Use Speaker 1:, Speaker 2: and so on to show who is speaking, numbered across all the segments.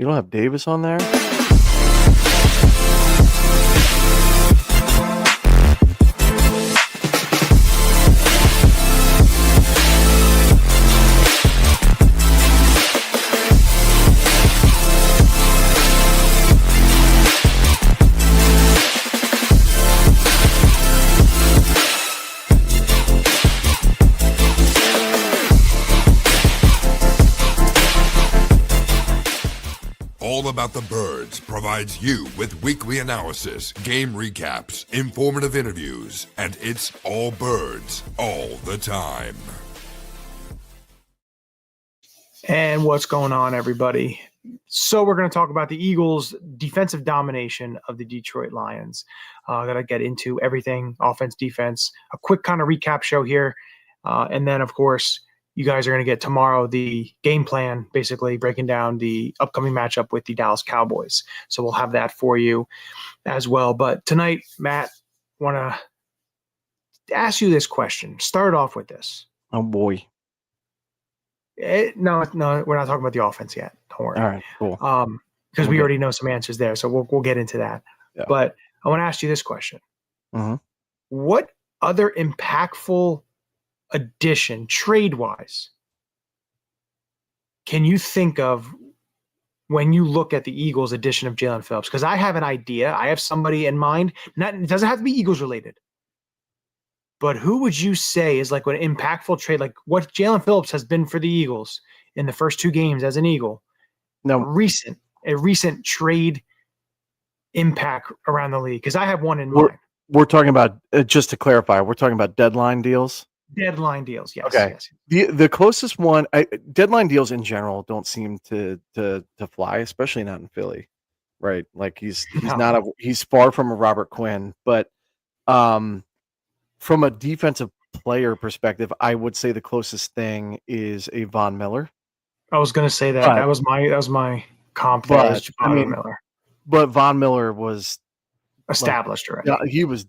Speaker 1: You don't have Davis on there?
Speaker 2: All About the Birds provides you with weekly analysis, game recaps, informative interviews, and it's all birds all the time.
Speaker 3: And what's going on, everybody? So we're going to talk about the Eagles' defensive domination of the Detroit Lions. Got to get into everything, offense, defense, a quick kind of recap show here. And then, of course, you guys are going to get tomorrow the game plan, basically breaking down the upcoming matchup with the Dallas Cowboys. So we'll have that for you as well. But tonight, Matt, want to ask you this question. Start off with this.
Speaker 1: Oh, boy.
Speaker 3: No, we're not talking about the offense yet. Don't worry.
Speaker 1: All right, cool.
Speaker 3: Because we already know some answers there, so we'll get into that.
Speaker 1: Yeah.
Speaker 3: But I want to ask you this question.
Speaker 1: Mm-hmm.
Speaker 3: What other impactful addition, trade-wise, can you think of when you look at the Eagles' addition of Jalen Phillips? Because I have an idea. I have somebody in mind. It doesn't have to be Eagles-related. But who would you say is like an impactful trade, like what Jalen Phillips has been for the Eagles in the first 2 games as an Eagle?
Speaker 1: No,
Speaker 3: a recent trade impact around the league. Because I have one in mind.
Speaker 1: We're talking about, just to clarify, we're talking about deadline deals.
Speaker 3: Deadline deals, yes.
Speaker 1: Okay.
Speaker 3: Yes.
Speaker 1: The closest one, deadline deals in general don't seem to fly, especially not in Philly, right? Like he's far from a Robert Quinn, but from a defensive player perspective, I would say the closest thing is a Von Miller.
Speaker 3: I was going to say that. That was my comp. Von Miller.
Speaker 1: But Von Miller was
Speaker 3: established already.
Speaker 1: He was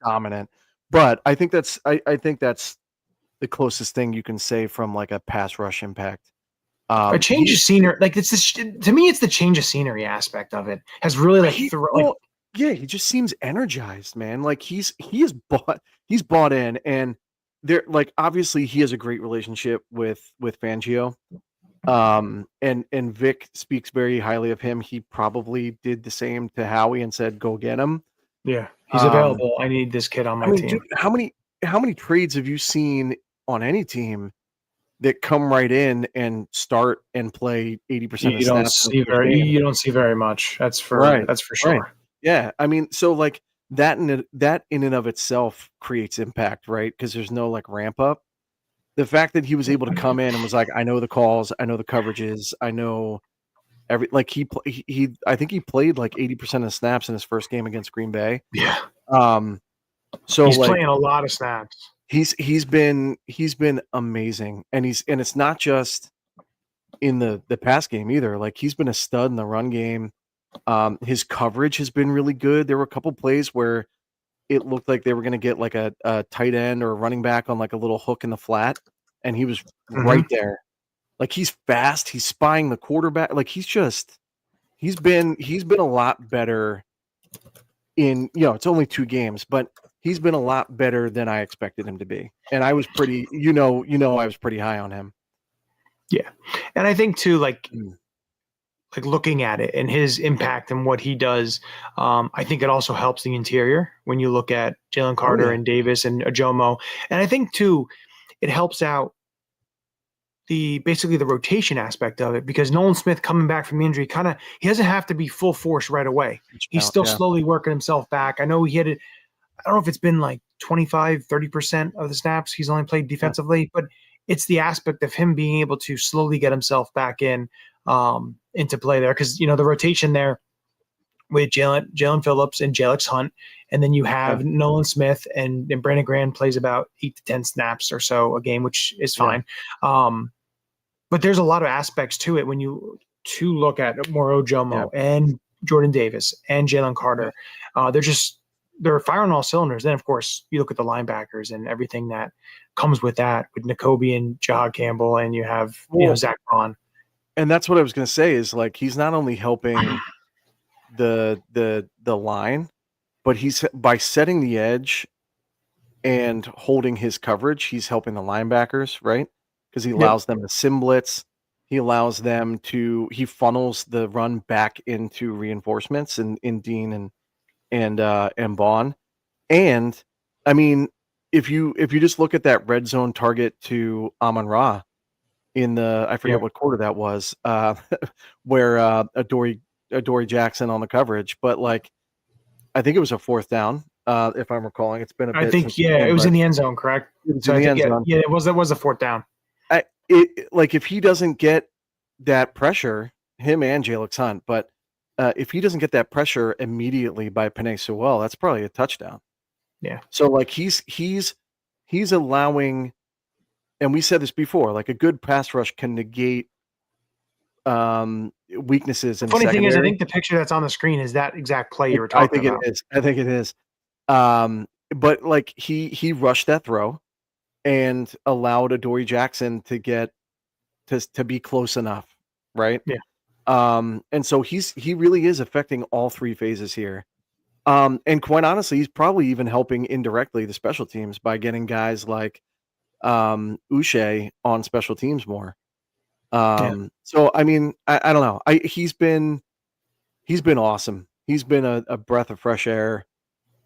Speaker 1: dominant. But I think that's the closest thing you can say from like a pass rush impact.
Speaker 3: A change of scenery, like to me, it's the change of scenery aspect of it has really
Speaker 1: yeah, he just seems energized, man. Like he's bought in, and there, like, obviously he has a great relationship with Fangio. And Vic speaks very highly of him. He probably did the same to Howie and said, "Go get him."
Speaker 3: Yeah, he's available. I need this kid on my team.
Speaker 1: Dude, how many trades have you seen on any team that come right in and start and play 80% of snaps?
Speaker 3: You don't see very much. That's for sure.
Speaker 1: Right. Yeah, I mean, so like that in and of itself creates impact, right? Because there's no like ramp up. The fact that he was able to come in and was like, I know the calls, I know the coverages, I know he I think he played like 80% of the snaps in his first game against Green Bay.
Speaker 3: Yeah.
Speaker 1: So
Speaker 3: he's playing a lot of snaps.
Speaker 1: He's been amazing, and it's not just in the pass game either. Like he's been a stud in the run game. His coverage has been really good. There were a couple plays where it looked like they were going to get like a tight end or a running back on like a little hook in the flat, and he was right there. Like he's fast. He's spying the quarterback. Like he's been a lot better in, it's only 2 games, but he's been a lot better than I expected him to be. And I was pretty, I was pretty high on him.
Speaker 3: Yeah. And I think too, like looking at it and his impact and what he does, I think it also helps the interior when you look at Jalen Carter and Davis and Ajomo. And I think too, it helps out basically the rotation aspect of it, because Nolan Smith coming back from the injury, he doesn't have to be full force right away. He's still slowly working himself back. I know he had I don't know if it's been like 25, 30% of the snaps he's only played defensively, but it's the aspect of him being able to slowly get himself back into play there. Because, the rotation there with Jalen Phillips and Jalex Hunt, and then you have Nolan Smith and Brandon Graham plays about 8 to 10 snaps or so a game, which is fine. But there's a lot of aspects to it when you look at Moro Jomo and Jordan Davis and Jalen Carter. They're firing all cylinders. Then, of course, you look at the linebackers and everything that comes with that, with Nakobe and Jahad Campbell, and you have Zach Bond.
Speaker 1: And that's what I was going to say is like he's not only helping the line, but he's by setting the edge and holding his coverage, he's helping the linebackers, right? Because he allows them to sim blitz. He allows them to he funnels the run back into reinforcements in Dean and Bond. And I mean, if you just look at that red zone target to Amon-Ra in the I forget what quarter that was, where Adoree Jackson on the coverage, but like I think it was a fourth down, if I'm recalling. It's been a bit.
Speaker 3: I think it was in the end zone, correct?
Speaker 1: So I think
Speaker 3: it was a fourth down.
Speaker 1: Like if he doesn't get that pressure, him and Jalen Hunt, but if he doesn't get that pressure immediately by Penei Sewell, that's probably a touchdown.
Speaker 3: Yeah.
Speaker 1: So like he's allowing, and we said this before, like a good pass rush can negate weaknesses.
Speaker 3: The funny thing is, I think the picture that's on the screen is that exact play you were talking about.
Speaker 1: I think it is. But like he rushed that throw and allowed Adoree Jackson to get to be close enough, right?
Speaker 3: Yeah.
Speaker 1: And so he really is affecting all three phases here. And quite honestly, he's probably even helping indirectly the special teams by getting guys like Uche on special teams more. So I mean, I don't know. He's been awesome. He's been a breath of fresh air.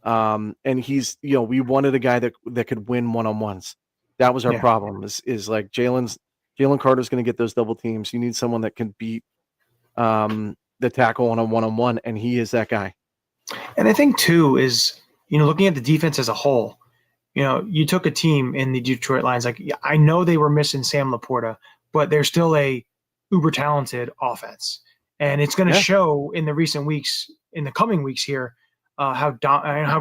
Speaker 1: And he's, we wanted a guy that could win one-on-ones. That was our problem is like Jalen Carter's going to get those double teams. You need someone that can beat the tackle on a one-on-one, and he is that guy.
Speaker 3: And I think too is, looking at the defense as a whole, you took a team in the Detroit Lions. Like I know they were missing Sam Laporta, but they're still a uber talented offense, and it's going to show in the coming weeks here how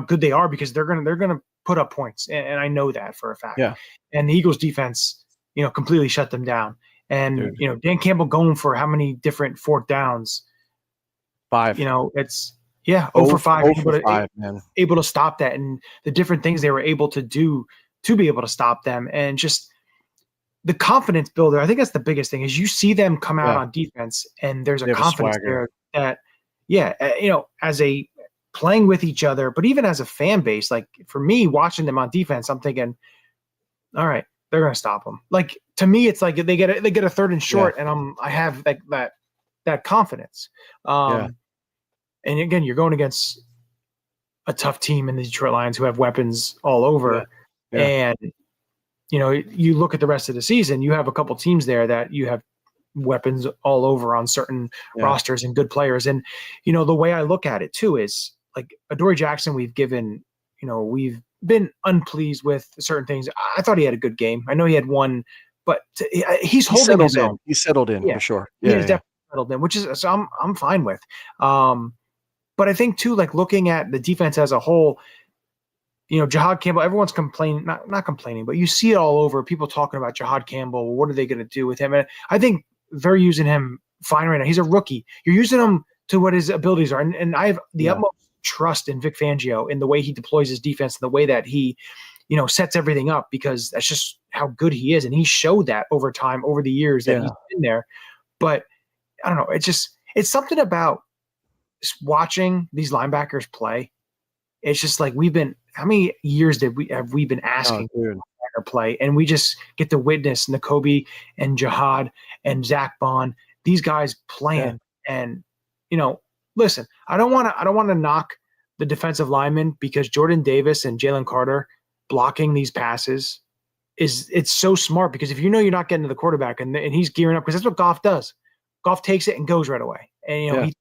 Speaker 3: good they are, because they're going to put up points, and I know that for a fact.
Speaker 1: Yeah.
Speaker 3: And the Eagles defense, completely shut them down. And Dan Campbell going for how many different fourth downs?
Speaker 1: 5.
Speaker 3: It's 0 for 5. Able to stop that, and the different things they were able to do to be able to stop them, and just the confidence builder. I think that's the biggest thing is you see them come out on defense, and there's a confidence there that, as a playing with each other, but even as a fan base, like for me watching them on defense, I'm thinking, all right, they're going to stop them. Like to me, it's like they get a third and short, and I have that confidence. And again, you're going against a tough team in the Detroit Lions who have weapons all over. And, you look at the rest of the season, you have a couple teams there that you have weapons all over on certain rosters and good players. And, the way I look at it too is like Adoree Jackson, we've been unpleased with certain things. I thought he had a good game. I know he had one, but he's holding his own.
Speaker 1: He settled in for sure.
Speaker 3: He's definitely settled in, which is, so I'm fine with. But I think too, like looking at the defense as a whole, Jahad Campbell, everyone's complaining, not complaining, but you see it all over. People talking about Jahad Campbell. What are they going to do with him? And I think they're using him fine right now. He's a rookie. You're using him to what his abilities are. And I have the utmost trust in Vic Fangio in the way he deploys his defense and the way that he, sets everything up, because that's just how good he is. And he showed that over time, over the years that he's been there. But I don't know. It's something about watching these linebackers play. It's just like how many years have we been asking for linebacker play, and we just get to witness Nakobe and Jahad and Zach Bond, these guys playing. And listen, I don't want to knock the defensive linemen, because Jordan Davis and Jalen Carter blocking these passes it's so smart, because if you're not getting to the quarterback and he's gearing up, because that's what Goff does. Goff takes it and goes right away, and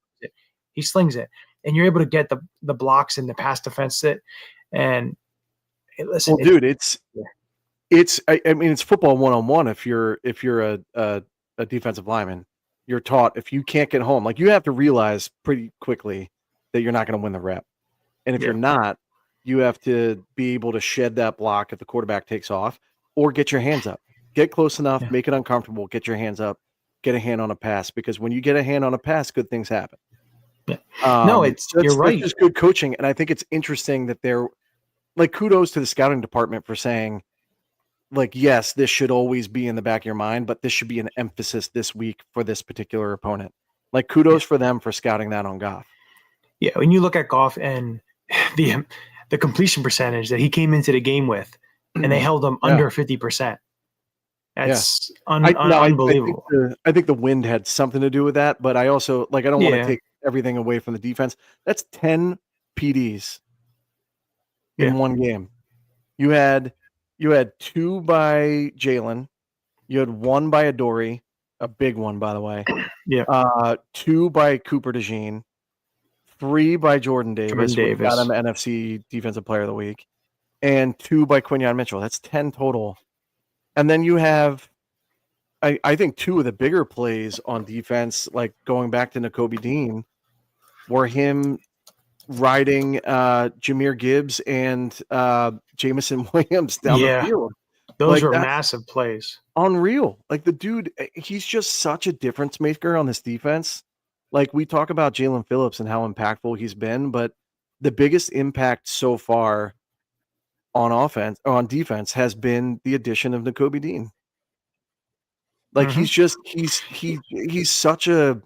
Speaker 3: he slings it, and you're able to get the blocks and the pass defense and listen.
Speaker 1: Well, dude, it's football 1-on-1. If you're a defensive lineman, you're taught if you can't get home, like you have to realize pretty quickly that you're not going to win the rep, and if you're not, you have to be able to shed that block if the quarterback takes off, or get your hands up, get close enough, make it uncomfortable, get your hands up, get a hand on a pass, because when you get a hand on a pass, good things happen.
Speaker 3: Yeah. You're right.
Speaker 1: That's just good coaching, and I think it's interesting that they're like, kudos to the scouting department for saying, like, yes, this should always be in the back of your mind, but this should be an emphasis this week for this particular opponent. Like, kudos for them for scouting that on Goff.
Speaker 3: Yeah, when you look at Goff and the completion percentage that he came into the game with, and they held him under 50%. That's unbelievable.
Speaker 1: I think the wind had something to do with that, but I also, like, I don't want to take everything away from the defense. That's 10 PDs in one game. You had 2 by Jalen. You had 1 by Adoree, a big one, by the way. 2 by Cooper DeJean, 3 by Jordan Davis. Got him NFC Defensive Player of the Week, and 2 by Quinyon Mitchell. That's 10 total. And then you have, I think, 2 of the bigger plays on defense, like going back to Nakobe Dean, were him riding Jahmyr Gibbs and Jamison Williams down the field.
Speaker 3: Those were massive plays.
Speaker 1: Unreal. Like, the dude, he's just such a difference maker on this defense. Like, we talk about Jalen Phillips and how impactful he's been, but the biggest impact so far on defense has been the addition of Nakobe Dean. Like, he's such a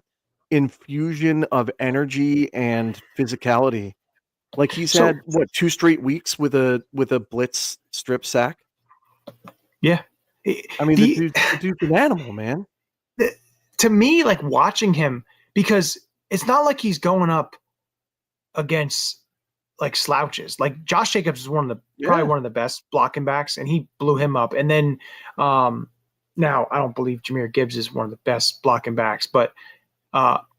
Speaker 1: infusion of energy and physicality. Like, he's had 2 straight weeks with a blitz strip sack.
Speaker 3: Yeah.
Speaker 1: I mean, the dude's an animal, man.
Speaker 3: To me, like, watching him, because it's not like he's going up against like slouches. Like, Josh Jacobs is probably one of the best blocking backs, and he blew him up. And then now I don't believe Jahmyr Gibbs is one of the best blocking backs, but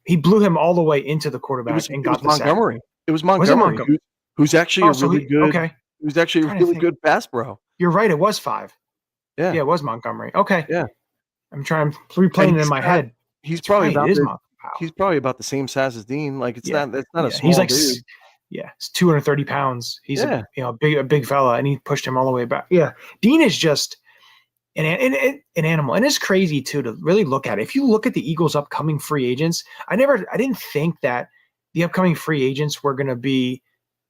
Speaker 3: he blew him all the way into the quarterback and got the
Speaker 1: Montgomery.
Speaker 3: sack.
Speaker 1: It was Montgomery, who's actually who's actually a really good pass bro.
Speaker 3: You're right. It was 5.
Speaker 1: Yeah,
Speaker 3: it was Montgomery. Okay.
Speaker 1: Yeah.
Speaker 3: I'm replaying it in my head.
Speaker 1: He's probably about the same size as Dean. Like, it's not a small dude.
Speaker 3: He's 230 pounds. He's a big fella, and he pushed him all the way back. Yeah. Dean is just an animal. And it's crazy too to really look at it. If you look at the Eagles' upcoming free agents, I didn't think that the upcoming free agents were going to be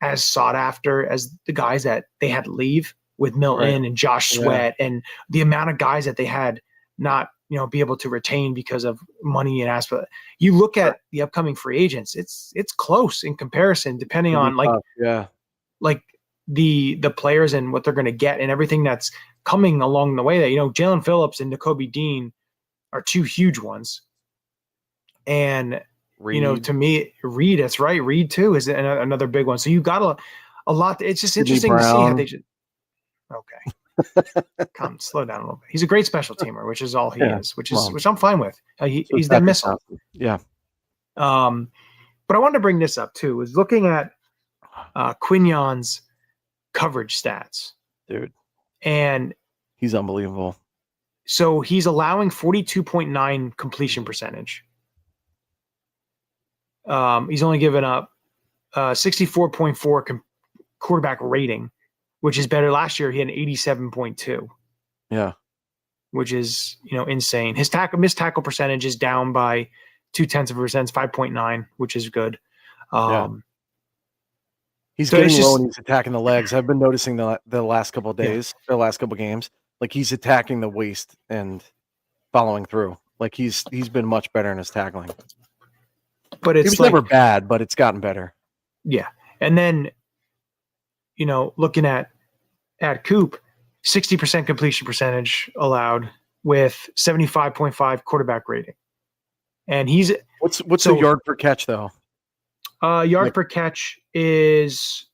Speaker 3: as sought after as the guys that they had to leave with Milton and Josh Sweat, and the amount of guys that they had not, be able to retain because of money and aspect. You look at the upcoming free agents, it's close in comparison, depending on like the players and what they're going to get and everything that's coming along the way. That, Jalen Phillips and Nakobe Dean are 2 huge ones. And
Speaker 1: Reed.
Speaker 3: To me, Reed, that's right. Reed too is another big one. So you got a lot. It's just interesting to see how they just. Okay, slow down a little bit. He's a great special temer, which is all he is, which I'm fine with. He's that missile.
Speaker 1: Yeah.
Speaker 3: But I wanted to bring this up too. Was looking at Quinyon's coverage stats,
Speaker 1: dude,
Speaker 3: and
Speaker 1: he's unbelievable.
Speaker 3: So he's allowing 42.9 completion percentage. He's only given up 64.4 quarterback rating, which is better. Last year he had an 87.2.
Speaker 1: Yeah.
Speaker 3: Which is, insane. His missed tackle percentage is down by 0.2%, 5.9, which is good.
Speaker 1: He's getting low and he's attacking the legs. I've been noticing the last couple of days, the last couple of games, like he's attacking the waist and following through. Like he's been much better in his tackling.
Speaker 3: But it's
Speaker 1: never bad, but it's gotten better.
Speaker 3: Yeah. And then, looking at Coop, 60% completion percentage allowed with 75.5 quarterback rating. And he's
Speaker 1: what's the yard per catch though?
Speaker 3: Yard per catch is,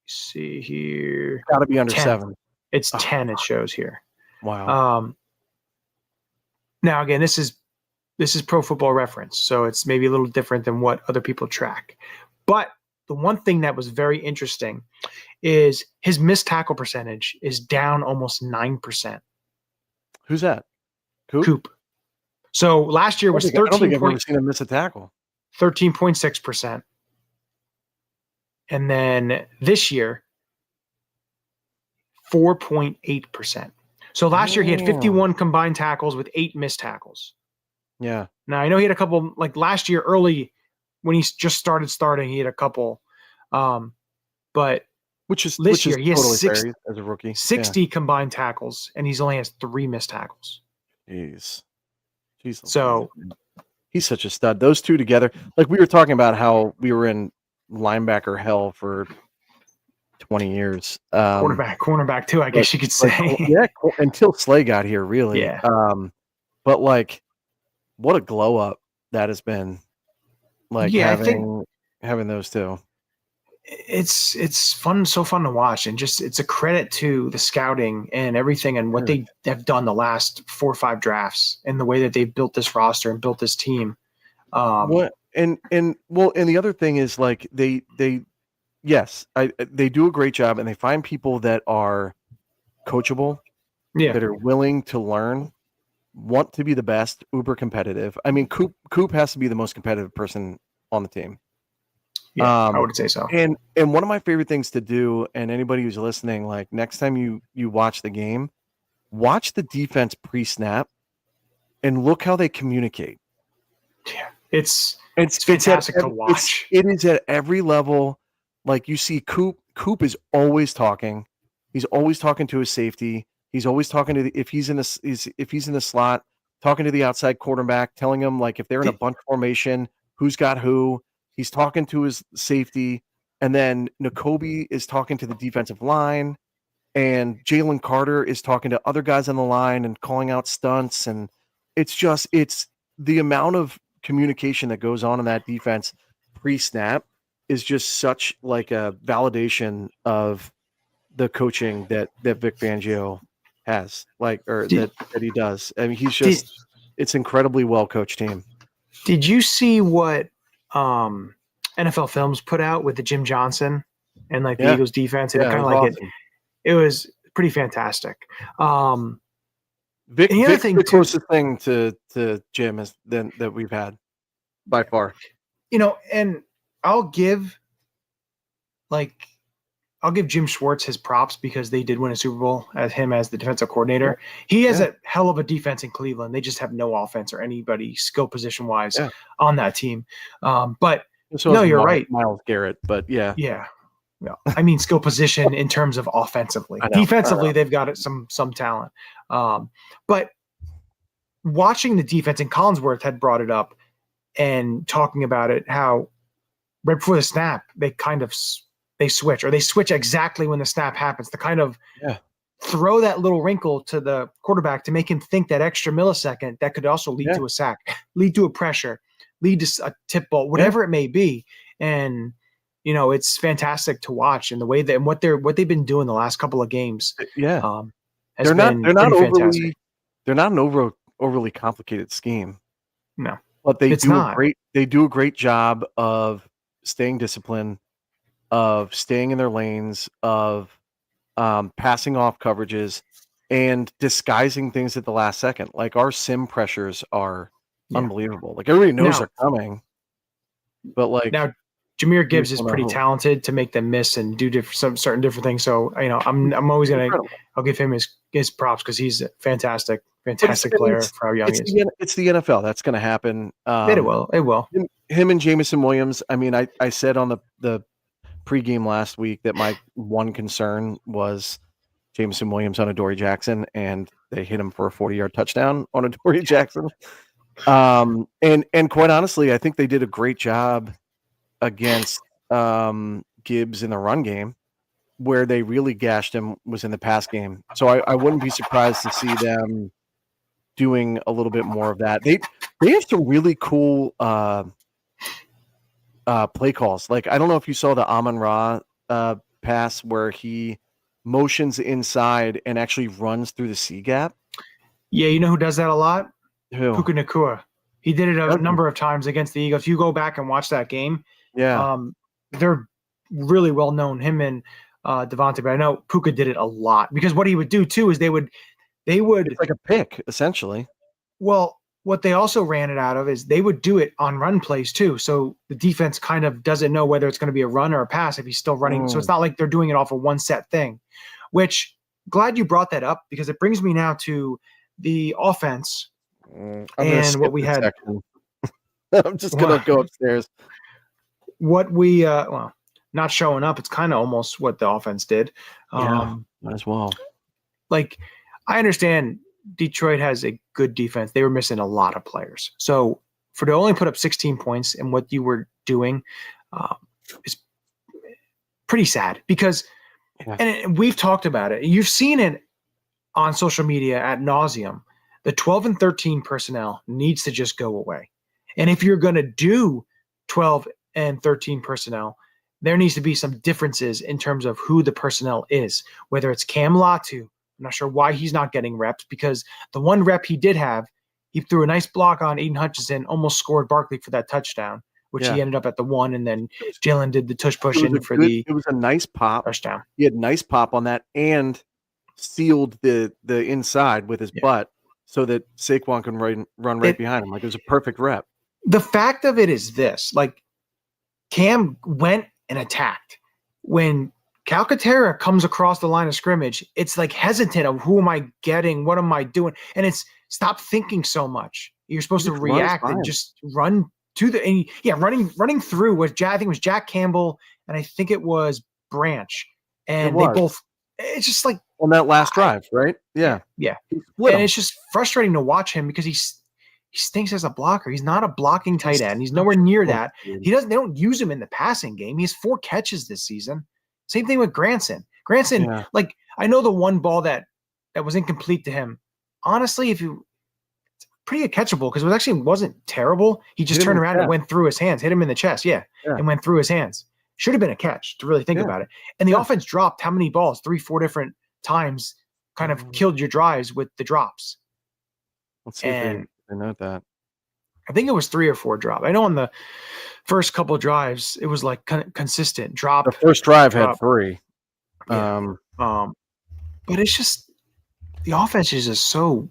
Speaker 3: see here,
Speaker 1: got to be under
Speaker 3: 10.
Speaker 1: 7.
Speaker 3: It's 10. It shows here.
Speaker 1: Wow.
Speaker 3: Now again, this is Pro Football Reference, so it's maybe a little different than what other people track. But the one thing that was very interesting is his missed tackle percentage is down almost 9%.
Speaker 1: Who's that?
Speaker 3: Coop. So last year was 13.
Speaker 1: I don't think I've ever seen him miss a tackle.
Speaker 3: 13.6%. And then this year, 4.8%. So last year he had 51 combined tackles with 8 missed tackles.
Speaker 1: Yeah.
Speaker 3: Now I know he had a couple, like last year early when he just starting, he had a couple. But
Speaker 1: which is
Speaker 3: This year, he has
Speaker 1: totally fair as a rookie.
Speaker 3: 60 combined tackles, and he's only has 3 missed tackles.
Speaker 1: Jeez.
Speaker 3: So
Speaker 1: he's such a stud. Those two together, like we were talking about how we were in linebacker hell for 20 years.
Speaker 3: Cornerback too, I guess you could say.
Speaker 1: Yeah, until Slay got here, really.
Speaker 3: Yeah.
Speaker 1: But like, what a glow up that has been. Like having those two.
Speaker 3: It's fun, so fun to watch, and just it's a credit to the scouting and everything and what they have done the last 4 or 5 drafts and the way that they've built this roster and built this team.
Speaker 1: And the other thing is like they do a great job, and they find people that are coachable, that are willing to learn, want to be the best, uber competitive. I mean, Coop has to be the most competitive person on the team.
Speaker 3: Yeah, I would say so.
Speaker 1: And one of my favorite things to do, and anybody who's listening, like next time you watch the game, watch the defense pre-snap and look how they communicate.
Speaker 3: Yeah, it's fantastic to watch.
Speaker 1: It is at every level. Like you see Coop is always talking. He's always talking to his safety. He's always talking to if he's in the slot, talking to the outside quarterback, telling him like if they're in a bunch formation, who's got who. He's talking to his safety, and then Nakobe is talking to the defensive line, and Jalen Carter is talking to other guys on the line and calling out stunts. And it's the amount of communication that goes on in that defense pre-snap is just such like a validation of the coaching that Vic Fangio has, that he does. I mean, it's incredibly well coached team.
Speaker 3: Did you see what NFL Films put out with the Jim Johnson and like the Eagles defense? And kind of like awesome. It was pretty fantastic.
Speaker 1: Vic, the closest thing to Jim that we've had by far.
Speaker 3: And I'll give Jim Schwartz his props because they did win a Super Bowl as the defensive coordinator. He has a hell of a defense in Cleveland. They just have no offense or anybody skill position wise on that team. But no, you're right.
Speaker 1: Myles Garrett, but yeah.
Speaker 3: I mean skill position in terms of offensively. Defensively, they've got some talent. But watching the defense, and Collinsworth had brought it up and talking about it, how right before the snap, they switch exactly when the snap happens to kind of throw that little wrinkle to the quarterback to make him think that extra millisecond that could also lead to a sack, lead to a pressure, lead to a tip ball, whatever it may be. And, it's fantastic to watch, and the way that, and what they've been doing the last couple of games.
Speaker 1: They're not an overly complicated scheme.
Speaker 3: No,
Speaker 1: but they do a great job of staying disciplined, of staying in their lanes, of passing off coverages, and disguising things at the last second. Like our sim pressures are unbelievable. Like everybody knows they're coming, but like
Speaker 3: now, Jahmyr Gibbs is pretty talented to make them miss and do some certain different things. So I'm always I'll give him his props because he's a fantastic player for how young he is.
Speaker 1: It's the NFL. That's going to happen.
Speaker 3: It will.
Speaker 1: Him and Jameson Williams. I mean, I said on the pregame last week that my one concern was Jameson Williams on Adoree Jackson, and they hit him for a 40-yard touchdown on Adoree Jackson. And quite honestly, I think they did a great job against Gibbs in the run game. Where they really gashed him was in the pass game. So I wouldn't be surprised to see them doing a little bit more of that. They have some really cool play calls. Like, I don't know if you saw the Amon-Ra pass where he motions inside and actually runs through the C gap.
Speaker 3: Yeah, you know who does that a lot?
Speaker 1: Who?
Speaker 3: Puka Nacua. He did it a number of times against the Eagles. If you go back and watch that game, they're really well known, him and Devontae. But I know Puka did it a lot because what he would do too is they would it's
Speaker 1: like a pick essentially.
Speaker 3: Well, what they also ran it out of is they would do it on run plays too. So the defense kind of doesn't know whether it's going to be a run or a pass if he's still running. So it's not like they're doing it off of one set thing, which glad you brought that up because it brings me now to the offense and what we had.
Speaker 1: I'm just going to go upstairs.
Speaker 3: What we, not showing up, it's kind of almost what the offense did.
Speaker 1: Might as well.
Speaker 3: Like, I understand Detroit has a good defense. They were missing a lot of players. So for to only put up 16 points in what you were doing is pretty sad because, and we've talked about it. You've seen it on social media ad nauseum. The 12 and 13 personnel needs to just go away. And if you're going to do 12 and 13 personnel, there needs to be some differences in terms of who the personnel is, whether it's Cam Latu. I'm not sure why he's not getting reps because the one rep he did have, he threw a nice block on Aiden Hutchinson, almost scored Barkley for that touchdown, which he ended up at the 1, and then Jalen did the tush push in for the
Speaker 1: It was a nice pop.
Speaker 3: touchdown.
Speaker 1: He had nice pop on that and sealed the inside with his butt so that Saquon can run right behind him. Like, it was a perfect rep.
Speaker 3: The fact of it is this, like, Cam went and attacked. When Calcaterra comes across the line of scrimmage, it's like hesitant of who am I getting? What am I doing? And it's stop thinking so much. You're supposed to react and just run to the running through was I think it was Jack Campbell and I think it was Branch. And they both it's just like
Speaker 1: on that last drive, right? Yeah.
Speaker 3: Yeah. And it's just frustrating to watch him because he stinks as a blocker. He's not a blocking tight end. He's nowhere near that. They don't use him in the passing game. He has 4 catches this season. Same thing with Granson. Like, I know the one ball that was incomplete to him. Honestly, it's pretty catchable because it wasn't terrible. He just turned around and went through his hands, hit him in the chest, and went through his hands. Should have been a catch to really think about it. And the offense dropped how many balls? 3-4 different times, kind of killed your drives with the drops.
Speaker 1: Let's see if they note that.
Speaker 3: I think it was 3 or 4 drops. I know on the first couple of drives, it was like consistent drop.
Speaker 1: The first drive had 3.
Speaker 3: But it's just the offense is just so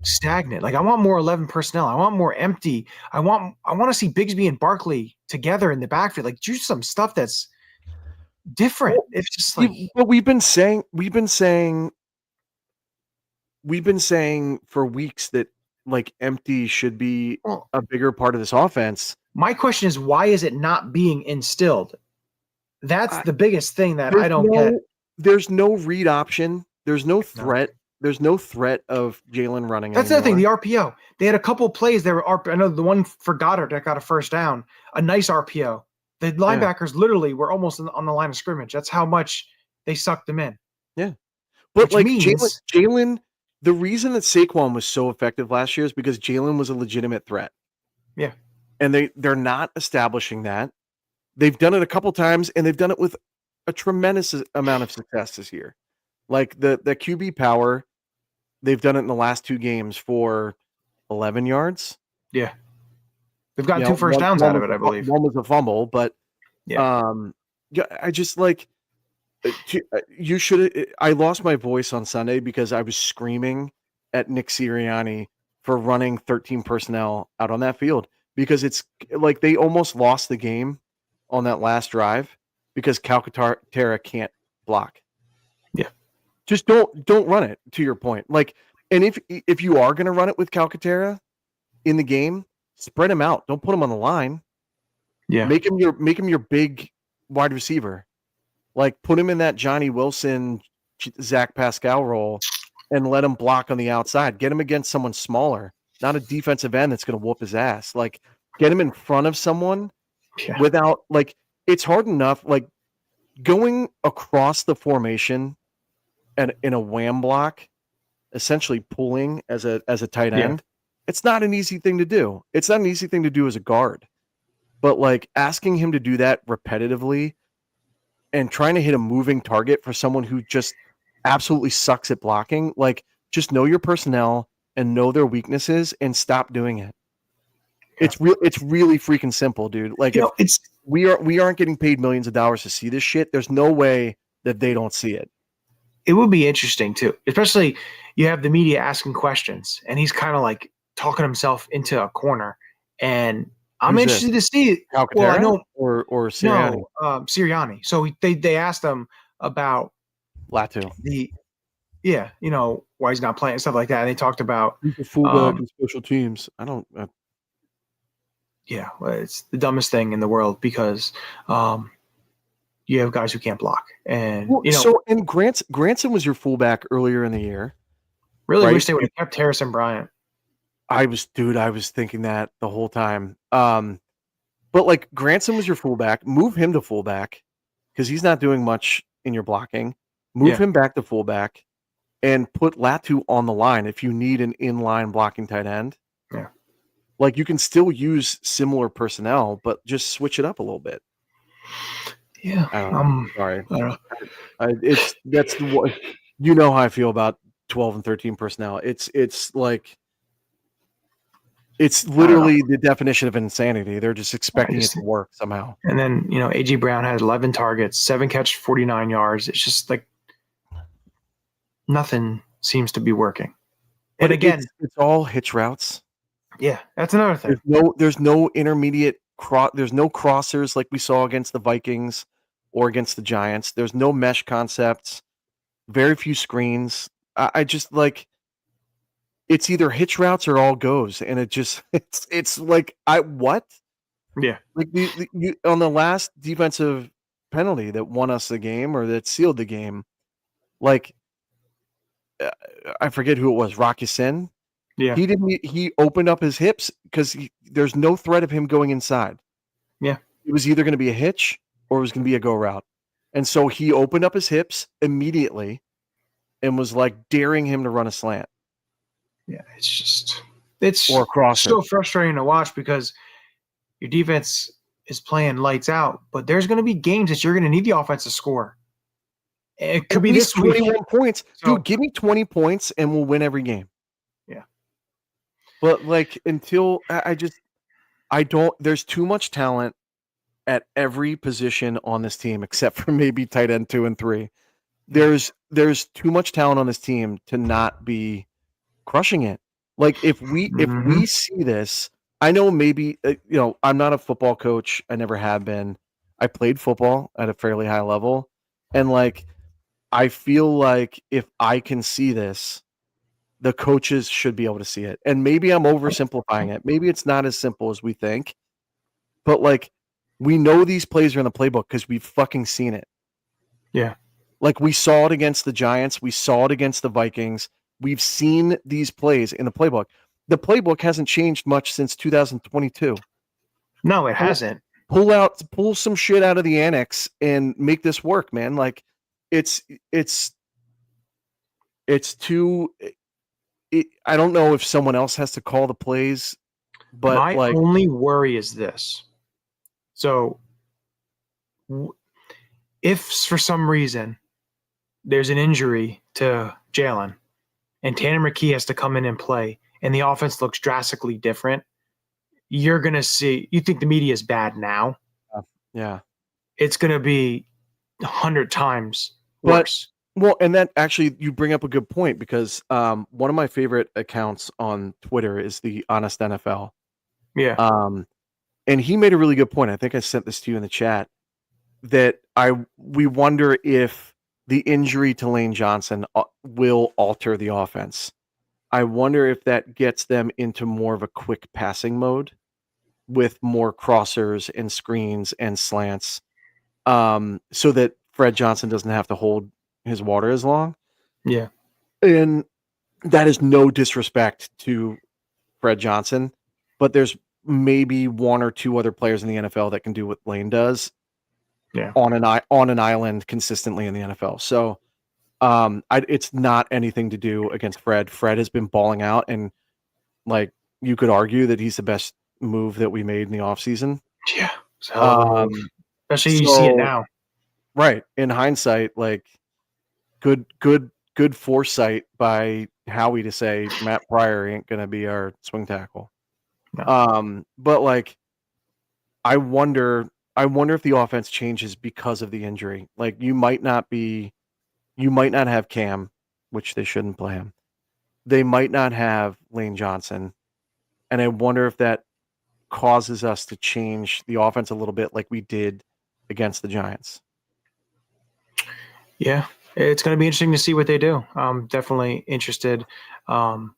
Speaker 3: stagnant. Like, I want more 11 personnel. I want more empty. I want to see Bigsby and Barkley together in the backfield. Like, do some stuff that's different. It's just like
Speaker 1: what we've been saying for weeks that, like, empty should be a bigger part of this offense.
Speaker 3: My question is, why is it not being instilled? That's the biggest thing that I don't get.
Speaker 1: There's no read option. There's no threat. There's no threat of Jalen running.
Speaker 3: That's the other thing. The RPO. They had a couple plays that were. I know the one for Goddard that got a first down. A nice RPO. The linebackers literally were almost on the line of scrimmage. That's how much they sucked them in.
Speaker 1: Yeah, but like Jalen. The reason that Saquon was so effective last year is because Jalen was a legitimate threat.
Speaker 3: Yeah.
Speaker 1: And they're not establishing that. They've done it a couple times, and they've done it with a tremendous amount of success this year. Like the QB power, they've done it in the last 2 games for 11 yards.
Speaker 3: Yeah. They've gotten 2 first downs out of it, I believe.
Speaker 1: One was a fumble, but I just like you should. I lost my voice on Sunday because I was screaming at Nick Sirianni for running 13 personnel out on that field because it's like they almost lost the game on that last drive because Calcaterra can't block.
Speaker 3: Yeah,
Speaker 1: just don't run it. To your point, like, and if you are going to run it with Calcaterra in the game, spread him out. Don't put him on the line.
Speaker 3: Yeah,
Speaker 1: make him your big wide receiver. Like, put him in that Johnny Wilson, Zach Pascal role and let him block on the outside. Get him against someone smaller, not a defensive end that's going to whoop his ass. Like, get him in front of someone without, like, it's hard enough, like, going across the formation and in a wham block, essentially pulling as a tight end. It's not an easy thing to do. It's not an easy thing to do as a guard. But, like, asking him to do that repetitively and trying to hit a moving target for someone who just absolutely sucks at blocking, like, just know your personnel and know their weaknesses and stop doing it. Yeah. It's really freaking simple, dude. Like, we aren't getting paid millions of dollars to see this shit. There's no way that they don't see it.
Speaker 3: It would be interesting too, especially you have the media asking questions and he's kind of like talking himself into a corner, and I'm interested to see.
Speaker 1: Well, I know, or Sirianni.
Speaker 3: No, Sirianni. So they asked him about
Speaker 1: Latu.
Speaker 3: Why he's not playing and stuff like that. And they talked about
Speaker 1: fullback and special teams. I don't.
Speaker 3: Yeah, well, it's the dumbest thing in the world because you have guys who can't block. And
Speaker 1: and Granson was your fullback earlier in the year.
Speaker 3: Really wish they would have kept Harrison Bryant.
Speaker 1: I was thinking that the whole time. But like Granson was your fullback. Move him to fullback because he's not doing much in your blocking. Move him back to fullback and put Latu on the line if you need an inline blocking tight end.
Speaker 3: Yeah.
Speaker 1: Like you can still use similar personnel, but just switch it up a little bit.
Speaker 3: Yeah.
Speaker 1: Sorry.
Speaker 3: I don't know.
Speaker 1: That's what you know how I feel about 12 and 13 personnel. It's like it's literally the definition of insanity. They're just expecting it to work somehow.
Speaker 3: And then, A.J. Brown had 11 targets, 7 catches, 49 yards. It's just like nothing seems to be working.
Speaker 1: But again, it's all hitch routes.
Speaker 3: Yeah, that's another thing.
Speaker 1: There's no intermediate there's no crossers like we saw against the Vikings or against the Giants. There's no mesh concepts. Very few screens. I just like it's either hitch routes or all goes, and it's like what?
Speaker 3: Yeah,
Speaker 1: like you on the last defensive penalty that won us the game or that sealed the game, like I forget who it was, Rocky Sin.
Speaker 3: Yeah,
Speaker 1: he opened up his hips because there's no threat of him going inside.
Speaker 3: Yeah,
Speaker 1: it was either going to be a hitch or it was going to be a go route, and so he opened up his hips immediately and was like daring him to run a slant.
Speaker 3: Yeah, it's
Speaker 1: or a crosser.
Speaker 3: So frustrating to watch because your defense is playing lights out, but there's going to be games that you're going to need the offense to score. It could be this
Speaker 1: 21 points. Dude, give me 20 points and we'll win every game.
Speaker 3: Yeah.
Speaker 1: But like until I don't there's too much talent at every position on this team except for maybe tight end 2 and 3. There's too much talent on this team to not be crushing it. Like if we see this, I know maybe I'm not a football coach. I never have been. I played football at a fairly high level, and like I feel like if I can see this, the coaches should be able to see it. And maybe I'm oversimplifying it. Maybe it's not as simple as we think. But like we know these plays are in the playbook because we've fucking seen it.
Speaker 3: Yeah.
Speaker 1: Like we saw it against the Giants, we saw it against the Vikings. We've seen these plays in the playbook. The playbook hasn't changed much since 2022.
Speaker 3: No, it hasn't.
Speaker 1: Pull some shit out of the annex and make this work, man. Like it's too. I don't know if someone else has to call the plays, but
Speaker 3: my only worry is this. So, if for some reason there's an injury to Jalen, and Tanner McKee has to come in and play, and the offense looks drastically different, you're going to see – you think the media is bad now.
Speaker 1: Yeah.
Speaker 3: It's going to be 100 times worse.
Speaker 1: Well, and that actually – you bring up a good point because one of my favorite accounts on Twitter is the Honest NFL.
Speaker 3: Yeah.
Speaker 1: And he made a really good point. I think I sent this to you in the chat that we wonder if the injury to Lane Johnson will alter the offense. I wonder if that gets them into more of a quick passing mode with more crossers and screens and slants, so that Fred Johnson doesn't have to hold his water as long.
Speaker 3: Yeah.
Speaker 1: And that is no disrespect to Fred Johnson, but there's maybe one or two other players in the NFL that can do what Lane does.
Speaker 3: Yeah.
Speaker 1: On an island consistently in the NFL. So it's not anything to do against Fred. Fred has been balling out, and like you could argue that he's the best move that we made in the offseason.
Speaker 3: Yeah. Especially you see it now.
Speaker 1: Right. In hindsight, like good foresight by Howie to say Matt Pryor ain't gonna be our swing tackle.
Speaker 3: No.
Speaker 1: But like I wonder if the offense changes because of the injury. Like you might not have Cam, which they shouldn't play him. They might not have Lane Johnson. And I wonder if that causes us to change the offense a little bit like we did against the Giants.
Speaker 3: Yeah, it's going to be interesting to see what they do. I'm definitely interested. The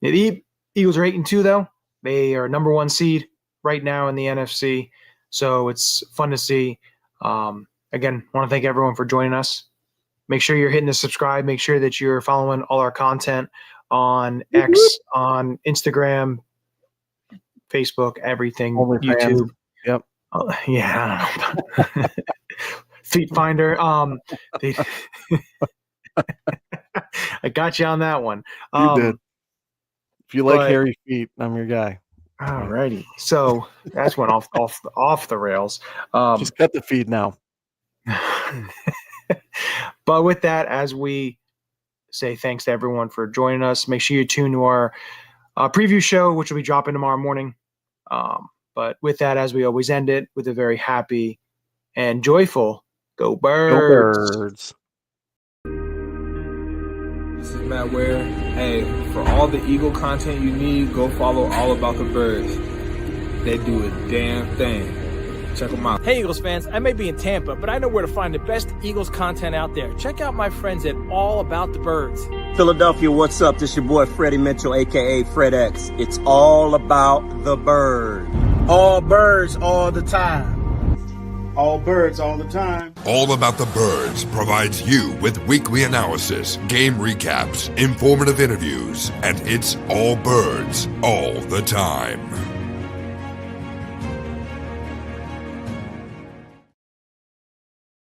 Speaker 3: Eagles are 8-2 though. They are number 1 seed right now in the NFC. So it's fun to see. I again, want to thank everyone for joining us. Make sure you're hitting the subscribe. Make sure that you're following all our content on X, on Instagram, Facebook, everything, YouTube.
Speaker 1: Yep.
Speaker 3: Yeah. I don't know. Feet Finder. I got you on that one.
Speaker 1: You did. If you like hairy feet, I'm your guy.
Speaker 3: Alrighty. So that's went off the rails.
Speaker 1: Just cut the feed now.
Speaker 3: But with that, as we say thanks to everyone for joining us, make sure you tune to our preview show, which will be dropping tomorrow morning. But with that, as we always end it with a very happy and joyful Go Birds.
Speaker 1: Go Birds.
Speaker 4: This is Matt Ware. Hey, for all the Eagle content you need, go follow All About the Birds. They do a damn thing. Check them out.
Speaker 5: Hey, Eagles fans, I may be in Tampa, but I know where to find the best Eagles content out there. Check out my friends at All About the Birds.
Speaker 6: Philadelphia, what's up? This your boy Freddie Mitchell, a.k.a. Fred X. It's all about the bird.
Speaker 7: All birds all the time. All birds all the time.
Speaker 2: All About the Birds provides you with weekly analysis, game recaps, informative interviews, and it's all birds all the time.